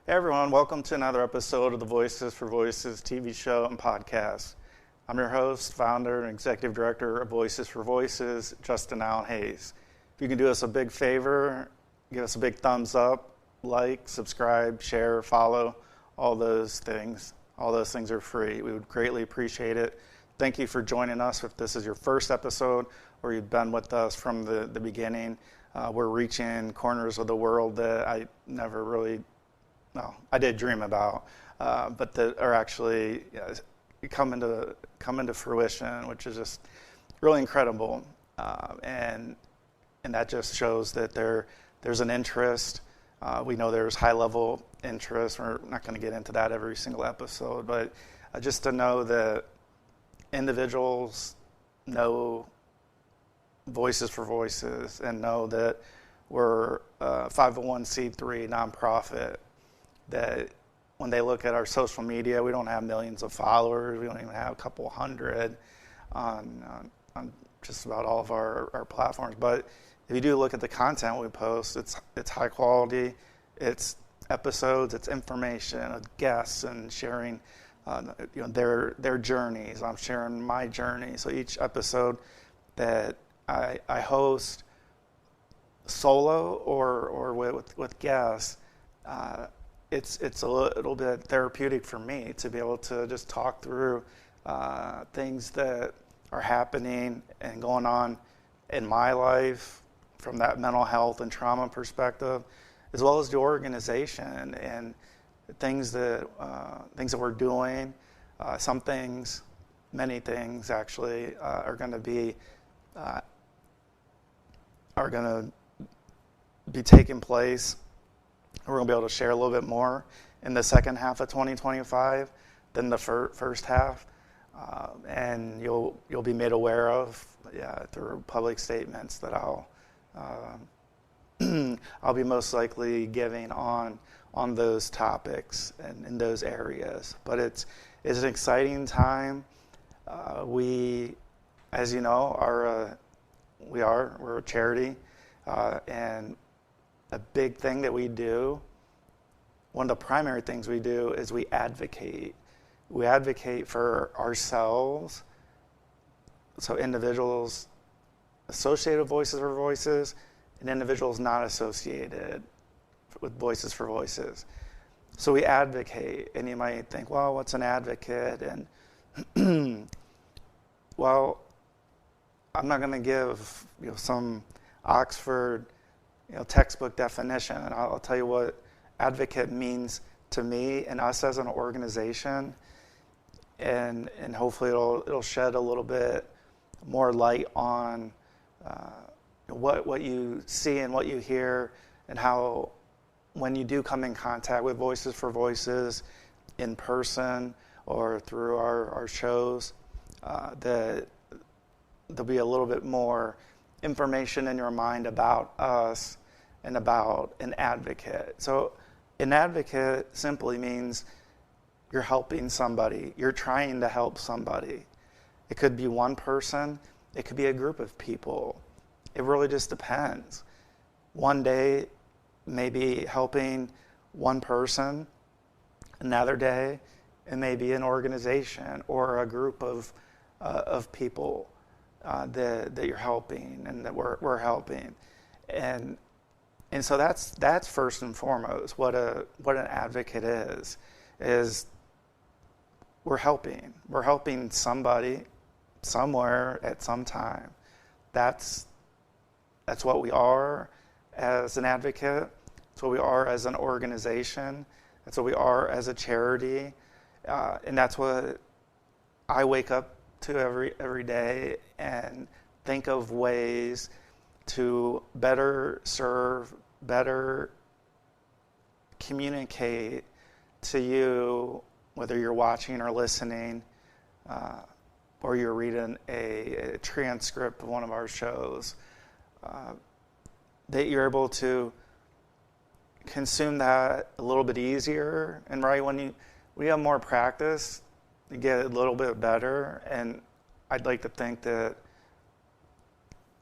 Hey everyone, welcome to another episode of the Voices for Voices TV show and podcast. I'm your host, founder, and executive director of Voices for Voices, Justin Allen Hayes. If you can do us a big favor, give us a big thumbs up, like, subscribe, share, follow, all those things. All those things are free. We would greatly appreciate it. Thank you for joining us. If this is your first episode or you've been with us from the beginning, we're reaching corners of the world that I never really I did dream about, but that are actually come into fruition, which is just really incredible, and that just shows that there's an interest. We know there's high level interest. We're not going to get into that every single episode, but just to know that individuals know Voices for Voices and know that we're a 501c3 nonprofit. That when they look at our social media, we don't have millions of followers. We don't even have a couple hundred on just about all of our platforms. But if you do look at the content we post, it's high quality. It's episodes. It's information with guests and sharing their journeys. I'm sharing my journey. So each episode that I host solo or with guests. It's a little bit therapeutic for me to be able to just talk through things that are happening and going on in my life from that mental health and trauma perspective, as well as the organization and things that we're doing. Some things, many things actually, are going to be taking place. We're going to be able to share a little bit more in the second half of 2025 than the first half, and you'll be made aware of through public statements that I'll be most likely giving on those topics and in those areas. But it's an exciting time. We, as you know, we're a charity, and a big thing that we do, one of the primary things we do is we advocate. We advocate for ourselves, so individuals associated with Voices for Voices and individuals not associated with Voices for Voices. So we advocate, and you might think, well, what's an advocate? And well, I'm not going to give some Oxford textbook definition, and I'll tell you what advocate means to me and us as an organization, and hopefully it'll shed a little bit more light on what you see and what you hear, and how when you do come in contact with Voices for Voices in person or through our shows, that there'll be a little bit more information in your mind about us and about an advocate. So an advocate simply means you're helping somebody. You're trying to help somebody. It could be one person. It could be a group of people. It really just depends. One day, maybe helping one person. Another day, it may be an organization or a group of people that you're helping and that we're helping. And so that's first and foremost what an advocate is we're helping somebody somewhere at some time. That's what we are as an advocate. That's what we are as an organization. That's what we are as a charity, and that's what I wake up to every day and think of ways to better serve, better communicate to you, whether you're watching or listening, or you're reading a transcript of one of our shows, that you're able to consume that a little bit easier. And right when you have more practice, you get a little bit better. And I'd like to think that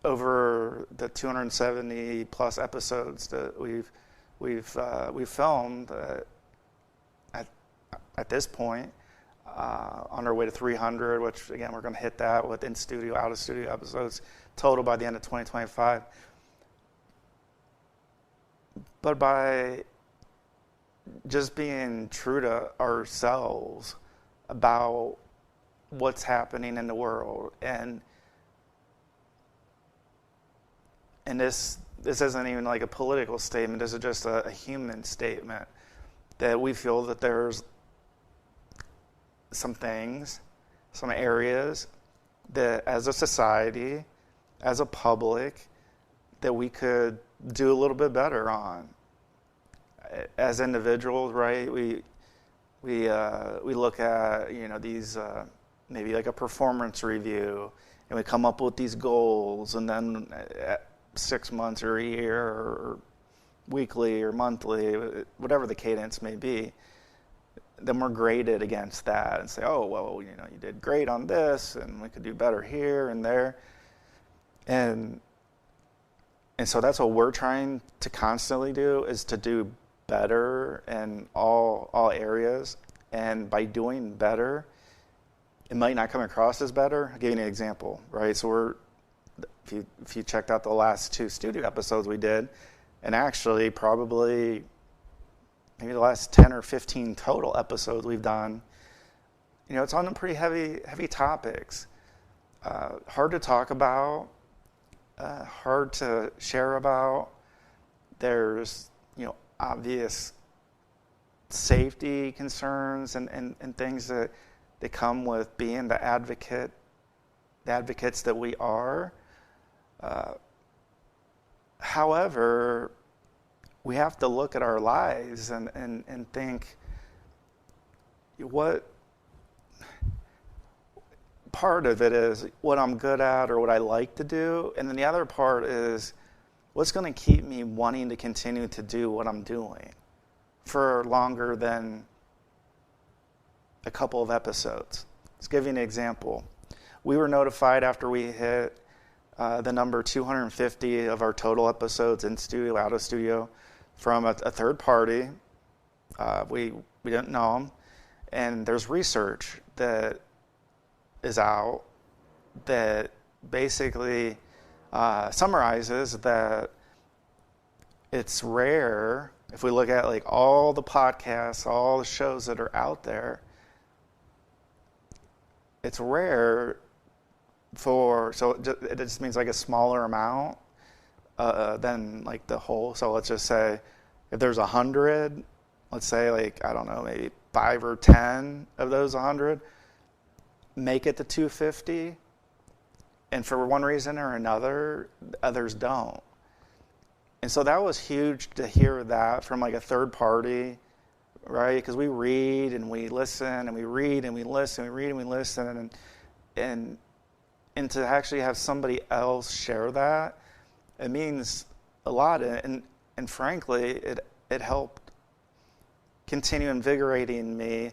over the 270 plus episodes that we've filmed, at this point, on our way to 300, which again, we're going to hit that with in-studio, out-of-studio episodes total by the end of 2025. But by just being true to ourselves about what's happening in the world, and this isn't even like a political statement, this is just a human statement, that we feel that there's some things, some areas that as a society, as a public, that we could do a little bit better on. As individuals, right? We look at, you know, these maybe like a performance review, and we come up with these goals, and then 6 months or a year or weekly or monthly, whatever the cadence may be, then we're graded against that and say, oh, well, you know, you did great on this, and we could do better here and there. And so that's what we're trying to constantly do, is to do better in all areas. And by doing better, it might not come across as better. I'll give you an example, right? So if you checked out the last 2 studio episodes we did, and actually probably maybe the last 10 or 15 total episodes we've done, you know, it's on pretty heavy topics. Hard to talk about, hard to share about. There's, you know, obvious safety concerns and things that come with being the advocates that we are. However, we have to look at our lives and think, what part of it is what I'm good at or what I like to do, and then the other part is what's going to keep me wanting to continue to do what I'm doing for longer than a couple of episodes. Let's give you an example. We were notified after we hit the number 250 of our total episodes in studio, out of studio, from a third party. We didn't know them. And there's research that is out that basically summarizes that it's rare, if we look at like all the podcasts, all the shows that are out there, it's rare so it just means like a smaller amount than like the whole. So let's just say if there's 100, let's say like, I don't know, maybe 5 or 10 of those 100 make it to 250, and for one reason or another, others don't. And so that was huge to hear that from like a third party, right? Because we read and we listen and we read and we listen, we read and we listen, and to actually have somebody else share that, it means a lot. And frankly, it helped continue invigorating me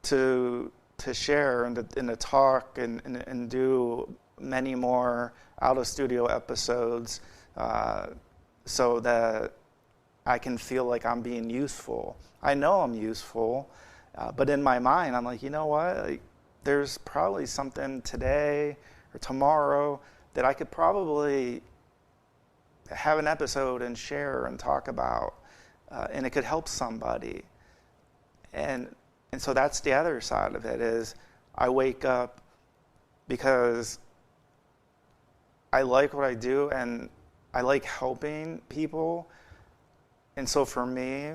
to share and to talk and do many more out of studio episodes, so that I can feel like I'm being useful. I know I'm useful, but in my mind, I'm like, you know what? Like, there's probably something today or tomorrow that I could probably have an episode and share and talk about, and it could help somebody. And so that's the other side of it, is I wake up because I like what I do and I like helping people. And so for me,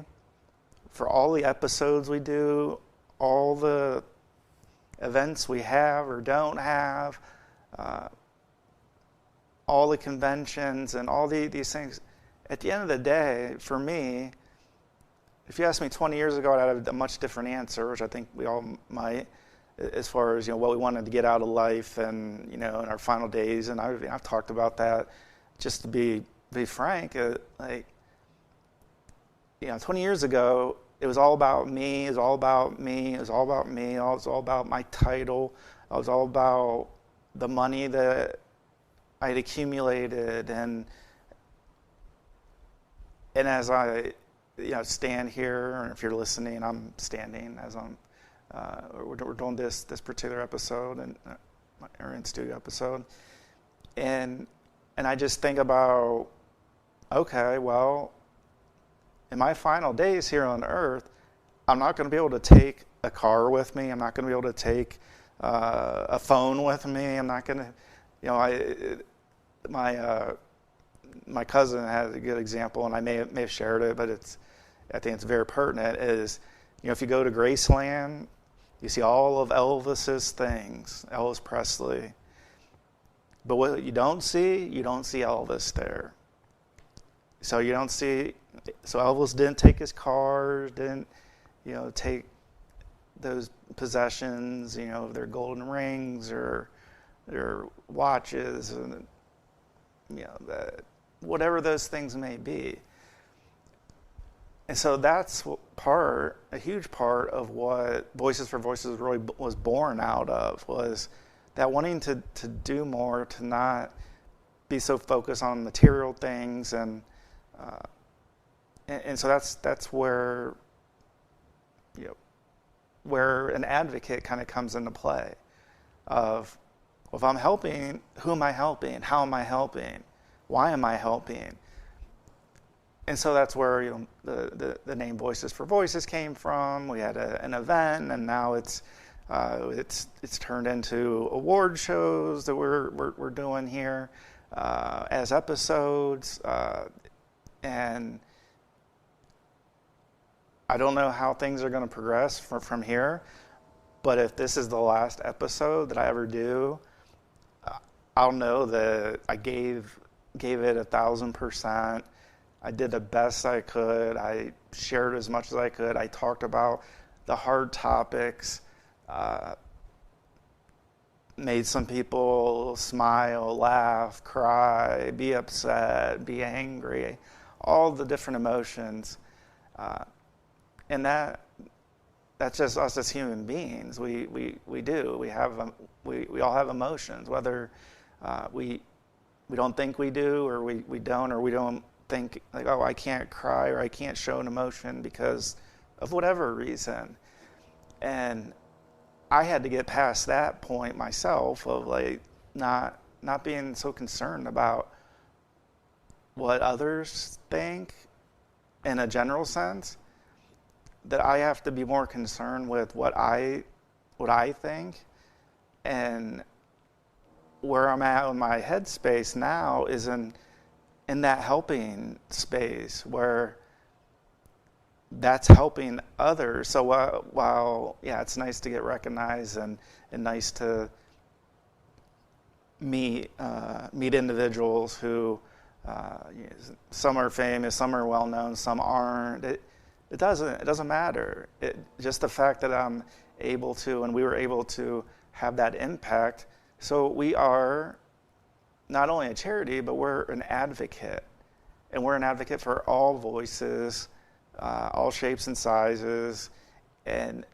for all the episodes we do, all the events we have or don't have, all the conventions and all these things, at the end of the day, for me, if you asked me 20 years ago, I'd have a much different answer, which I think we all might, as far as, you know, what we wanted to get out of life and, you know, in our final days. And I've talked about that. Just to be frank, like, you know, 20 years ago, it was all about me. It was all about me. It was all about me. It was all about my title. It was all about the money that I'd accumulated. And as I stand here, or if you're listening, I'm standing as we're doing this particular episode and or in studio episode, and I just think about, okay, well, in my final days here on Earth, I'm not going to be able to take a car with me. I'm not going to be able to take a phone with me. I'm not going to, my cousin has a good example, and I may have shared it, but I think it's very pertinent. Is if you go to Graceland, you see all of Elvis's things, Elvis Presley. But what you don't see Elvis there. So you don't see. So Elvis didn't take his cars, didn't take those possessions, their golden rings or their watches, and whatever those things may be. And so that's a huge part of what Voices for Voices really was born out of, was that wanting to do more, to not be so focused on material things, and so that's where where an advocate kind of comes into play. Of, well, if I'm helping, who am I helping? How am I helping? Why am I helping? And so that's where the name Voices for Voices came from. We had an event, and now it's turned into award shows that we're doing here as episodes, and I don't know how things are going to progress from here, but if this is the last episode that I ever do, I'll know that I gave it 1,000%. I did the best I could. I shared as much as I could. I talked about the hard topics, made some people smile, laugh, cry, be upset, be angry, all the different emotions. And that's just us as human beings. We do. We all have emotions, whether we don't think we do, or we don't, or we don't think like, oh, I can't cry or I can't show an emotion because of whatever reason. And I had to get past that point myself of like not being so concerned about what others think in a general sense, that I have to be more concerned with what I think. And where I'm at in my headspace now is in that helping space, where that's helping others. So while it's nice to get recognized and nice to meet individuals who some are famous, some are well known, some aren't. It doesn't matter. Just the fact that I'm able to, and we were able to have that impact. So we are not only a charity, but we're an advocate. And we're an advocate for all voices, all shapes and sizes. And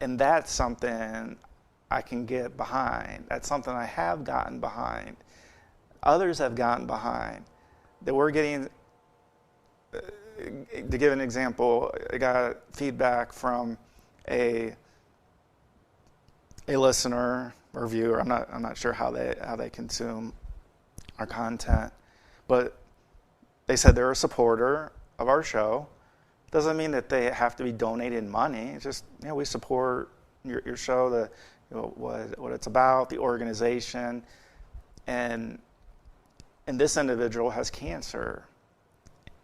that's something I can get behind. That's something I have gotten behind. Others have gotten behind. That we're getting, to give an example, I got feedback from a listener or viewer. I'm not sure how they consume our content, but they said they're a supporter of our show. Doesn't mean that they have to be donating money. It's just, we support your show, what it's about, the organization, and this individual has cancer,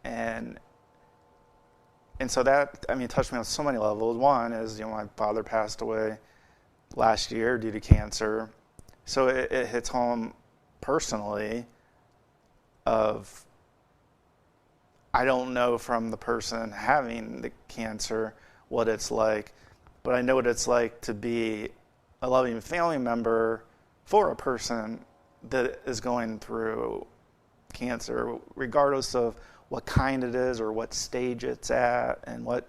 and so that, touched me on so many levels. One is, my father passed away last year due to cancer. So it hits home personally of, I don't know from the person having the cancer what it's like, but I know what it's like to be a loving family member for a person that is going through cancer, regardless of what kind it is or what stage it's at and what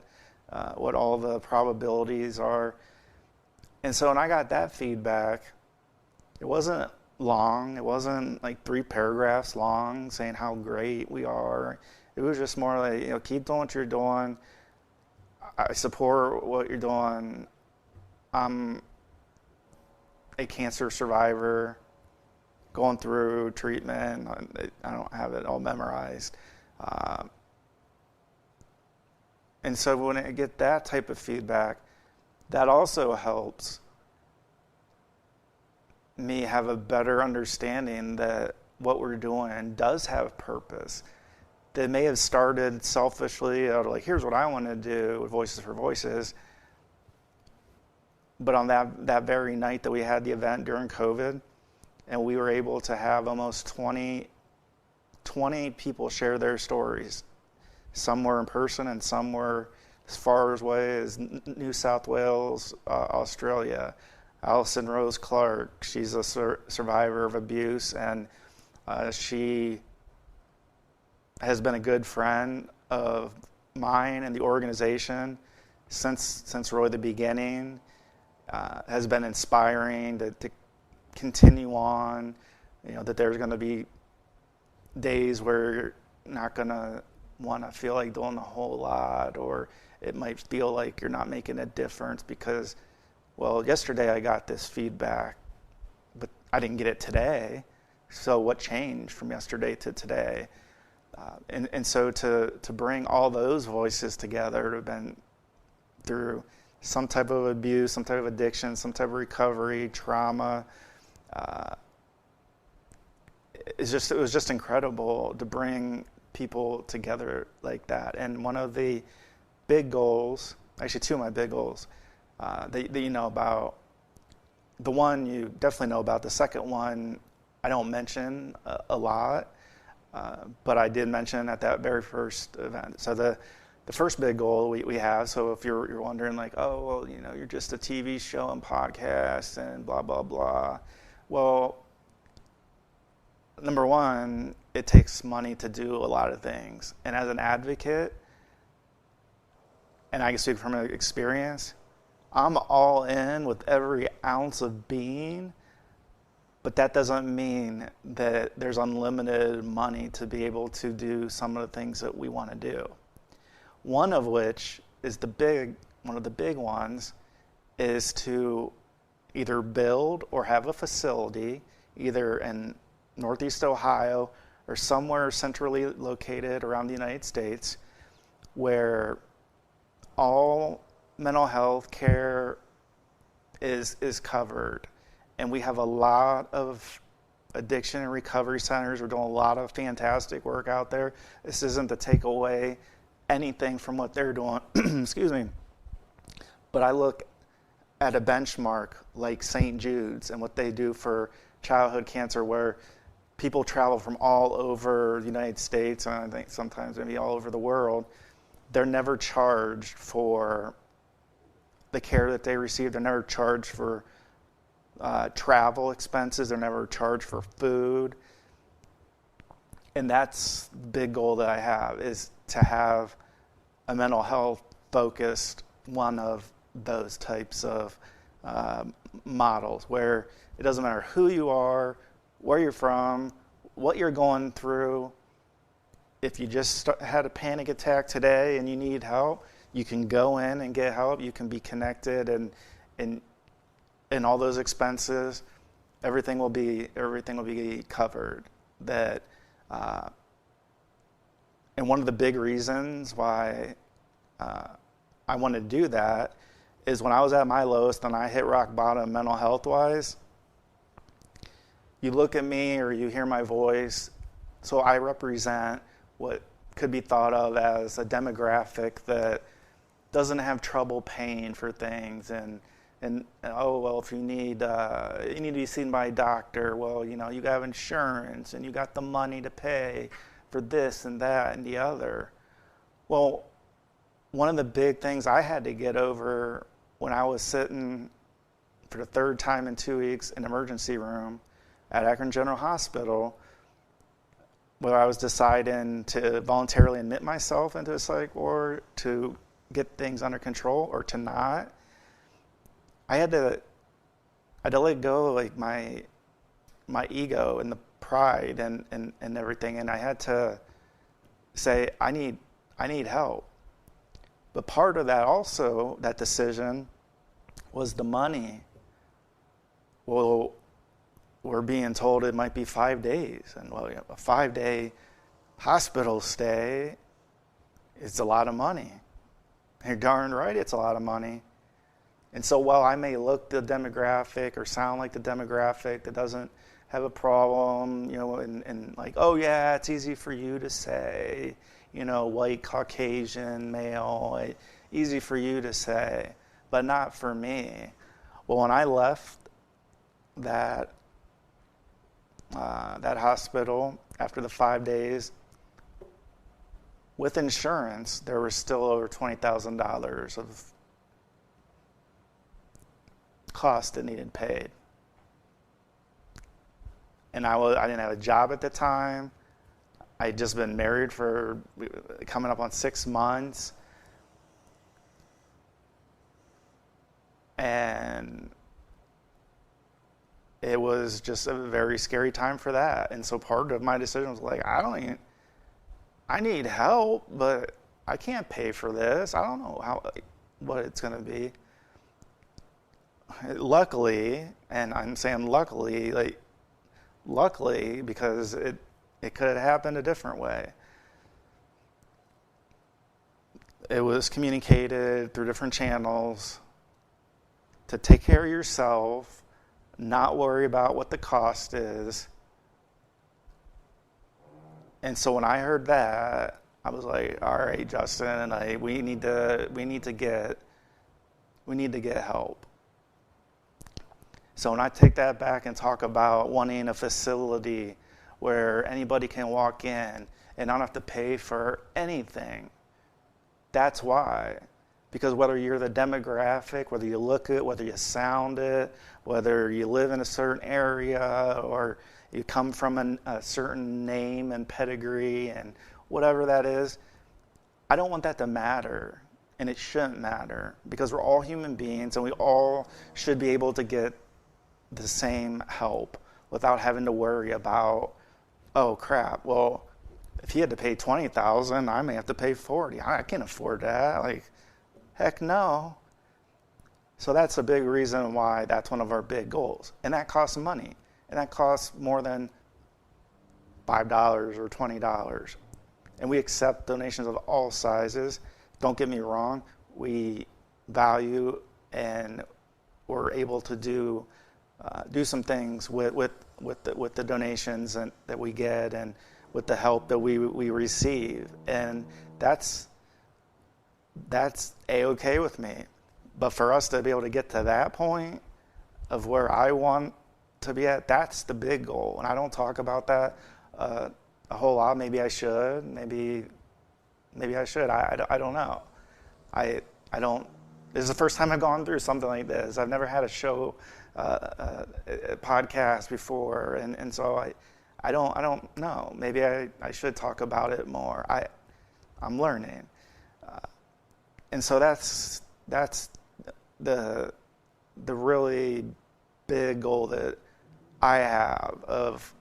all the probabilities are. And so when I got that feedback, it wasn't long. It wasn't like 3 paragraphs long saying how great we are It was just more like, keep doing what you're doing. I support what you're doing. I'm a cancer survivor going through treatment. I don't have it all memorized. And so when I get that type of feedback, that also helps me have a better understanding that what we're doing does have purpose. That may have started selfishly, like, here's what I want to do with Voices for Voices. But on that very night that we had the event during COVID, and we were able to have almost 20 people share their stories. Some were in person and some were as far away as New South Wales, Australia. Allison Rose Clark, she's a survivor of abuse, and she has been a good friend of mine and the organization since really the beginning. Has been inspiring to continue on. That there's going to be days where you're not going to want to feel like doing a whole lot, or it might feel like you're not making a difference because, well, yesterday I got this feedback, but I didn't get it today. So what changed from yesterday to today? And so to bring all those voices together who have been through some type of abuse, some type of addiction, some type of recovery, trauma, it was just incredible to bring people together like that. And one of the big goals, actually two of my big goals, that you know about, the one you definitely know about, the second one I don't mention a lot, but I did mention at that very first event. So the first big goal we have, so if you're wondering like, oh, well, you're just a TV show and podcast and blah, blah, blah. Well, number one, it takes money to do a lot of things. And as an advocate, and I can speak from experience, I'm all in with every ounce of being, but that doesn't mean that there's unlimited money to be able to do some of the things that we want to do. One of which is one of the big ones is to either build or have a facility, either in Northeast Ohio or somewhere centrally located around the United States, where all mental health care is covered. And we have a lot of addiction and recovery centers. We're doing a lot of fantastic work out there. This isn't to take away anything from what they're doing, excuse me. But I look at a benchmark like St. Jude's and what they do for childhood cancer, where people travel from all over the United States, and I think sometimes maybe all over the world. They're never charged for the care that they receive. They're never charged for travel expenses. They're never charged for food. And that's the big goal that I have, is to have a mental health focused one of those types of models, where it doesn't matter who you are, where you're from, what you're going through. If you just had a panic attack today and you need help, you can go in and get help. You can be connected, and all those expenses, everything will be covered. That and one of the big reasons why I wanted to do that is when I was at my lowest and I hit rock bottom mental health wise. You look at me or you hear my voice, so I represent what could be thought of as a demographic that doesn't have trouble paying for things, and oh, well, if you need to be seen by a doctor, well, you have insurance and you got the money to pay for this and that and the other. Well, one of the big things I had to get over when I was sitting for the third time in 2 weeks in the emergency room at Akron General Hospital, where I was deciding to voluntarily admit myself into a psych ward, to get things under control or to not. I had to let go of like my ego and the pride and everything, and I had to say, I need help. But part of that also, that decision, was the money. Well, we're being told it might be 5 days. And well, a 5-day hospital stay, it's a lot of money. You're darn right it's a lot of money. And so while I may look the demographic or sound like the demographic that doesn't have a problem, and like, oh yeah, it's easy for you to say, white, Caucasian, male, easy for you to say, but not for me. Well, when I left that hospital after the 5 days, with insurance, there was still over $20,000 of cost that needed paid. And I didn't have a job at the time. I had just been married for coming up on 6 months. And it was just a very scary time for that. And so part of my decision was like, I need help, but I can't pay for this. I don't know what it's going to be. Luckily, and I'm saying luckily because it could have happened a different way. It was communicated through different channels to take care of yourself, not worry about what the cost is. And so when I heard that, I was like, all right, Justin, we need to get help. So when I take that back and talk about wanting a facility where anybody can walk in and not have to pay for anything, that's why. Because whether you're the demographic, whether you look it, whether you sound it, whether you live in a certain area or you come from a certain name and pedigree and whatever that is, I don't want that to matter, and it shouldn't matter, because we're all human beings and we all should be able to get the same help without having to worry about, oh crap, well, if he had to pay $20,000, I may have to pay $40,000. I can't afford that. Like, heck no. So that's a big reason why that's one of our big goals. And that costs money. And that costs more than $5 or $20. And we accept donations of all sizes. Don't get me wrong. We value and we're able to do some things with the donations that we get and with the help that we receive. And that's A-okay with me. But for us to be able to get to that point of where I want to be at, that's the big goal. And I don't talk about that a whole lot. Maybe I should. Maybe I should. I don't know. I don't. This is the first time I've gone through something like this. I've never had a show, a podcast before, and so I don't know. Maybe I should talk about it more. I'm learning, and so that's the really big goal that I have of,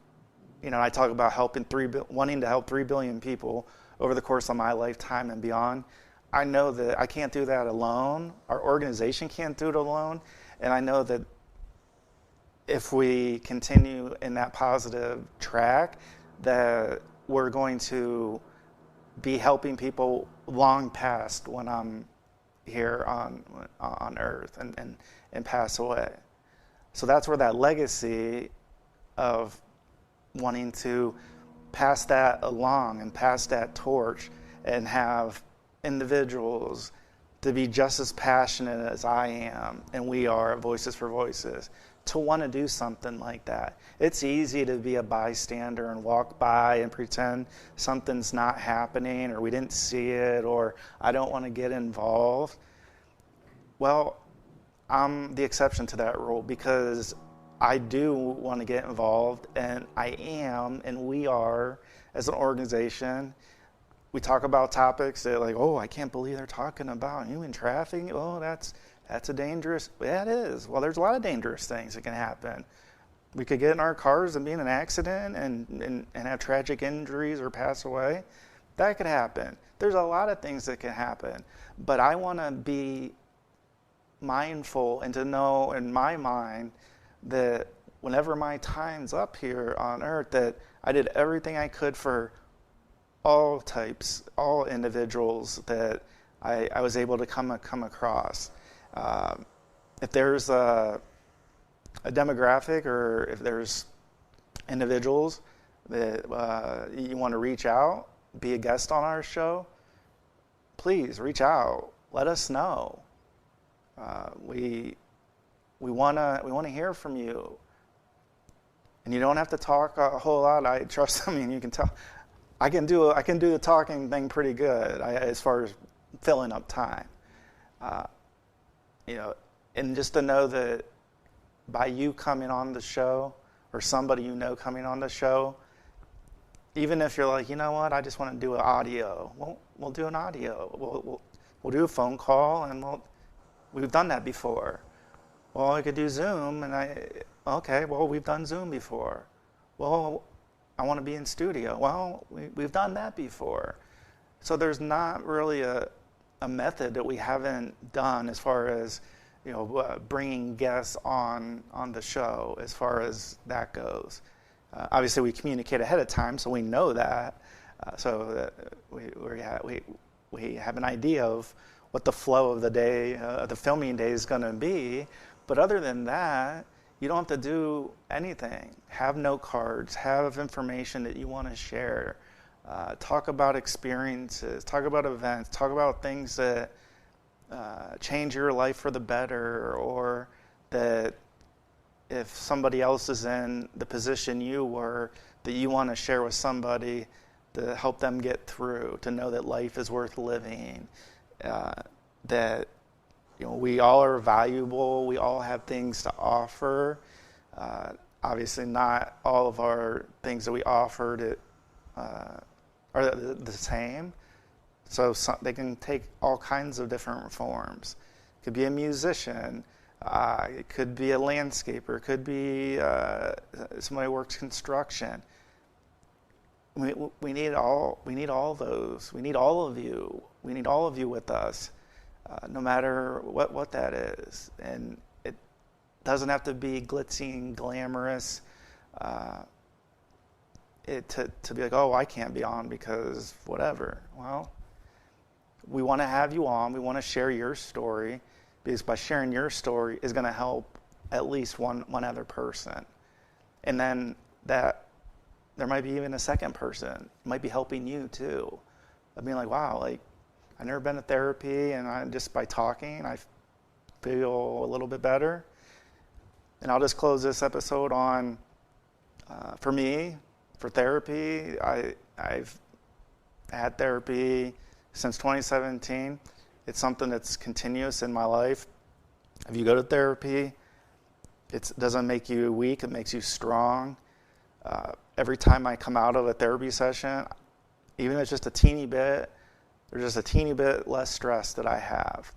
I talk about wanting to help 3 billion people over the course of my lifetime and beyond. I know that I can't do that alone. Our organization can't do it alone. And I know that if we continue in that positive track, that we're going to be helping people long past when I'm here on earth and pass away. So that's where that legacy of wanting to pass that along and pass that torch and have individuals to be just as passionate as I am and we are at Voices for Voices to want to do something like that. It's easy to be a bystander and walk by and pretend something's not happening or we didn't see it or I don't want to get involved. Well, I'm the exception to that rule because I do want to get involved, and I am, and we are, as an organization. We talk about topics that like, oh, I can't believe they're talking about human trafficking. Oh, that's a dangerous. Yeah, it is. Well, there's a lot of dangerous things that can happen. We could get in our cars and be in an accident and have tragic injuries or pass away. That could happen. There's a lot of things that can happen, but I want to be mindful and to know in my mind that whenever my time's up here on earth, that I did everything I could for all types, all individuals that I was able to come across. If there's a demographic, or if there's individuals that you want to reach out, be a guest on our show, please reach out. Let us know. We want to hear from you, and you don't have to talk a whole lot. I trust. I mean, you can tell. I can do the talking thing pretty good as far as filling up time. And just to know that by you coming on the show, or somebody you know coming on the show, even if you're like, you know what, I just want to do an audio. We'll do an audio. We'll do a phone call, and we've done that before. Well, I could do Zoom, and okay, well, we've done Zoom before. Well, I want to be in studio. Well, we've done that before. So there's not really a method that we haven't done as far as, bringing guests on the show, as far as that goes. Obviously, we communicate ahead of time, so we know that. So that we have an idea of what the flow of the day, the filming day is going to be. But other than that, you don't have to do anything. Have note cards, have information that you want to share. Talk about experiences, talk about events, talk about things that change your life for the better, or that if somebody else is in the position you were, that you want to share with somebody to help them get through, to know that life is worth living, that we all are valuable, we all have things to offer. Obviously, not all of our things that we offer are the same. So they can take all kinds of different forms. It could be a musician, it could be a landscaper, it could be somebody who works construction. We need all those. We need all of you. We need all of you with us, no matter what that is. And it doesn't have to be glitzy and glamorous. To be like, oh, I can't be on because whatever. Well, we want to have you on. We want to share your story, because by sharing your story is going to help at least one other person. And then that there might be even a second person. It might be helping you too. Of being like, wow, like I've never been to therapy, and just by talking, I feel a little bit better. And I'll just close this episode on, for me, for therapy, I've had therapy since 2017. It's something that's continuous in my life. If you go to therapy, it doesn't make you weak, it makes you strong. Every time I come out of a therapy session, even if it's just a teeny bit, there's just a teeny bit less stress that I have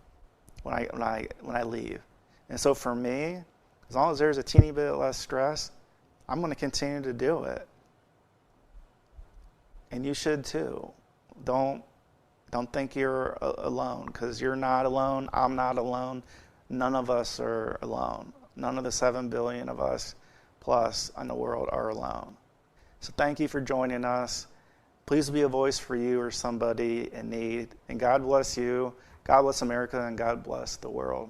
when I leave. And so for me, as long as there's a teeny bit less stress, I'm going to continue to do it. And you should too. Don't think you're alone, because you're not alone. I'm not alone. None of us are alone. None of the 7 billion of us plus in the world are alone. So thank you for joining us. Please be a voice for you or somebody in need. And God bless you. God bless America, and God bless the world.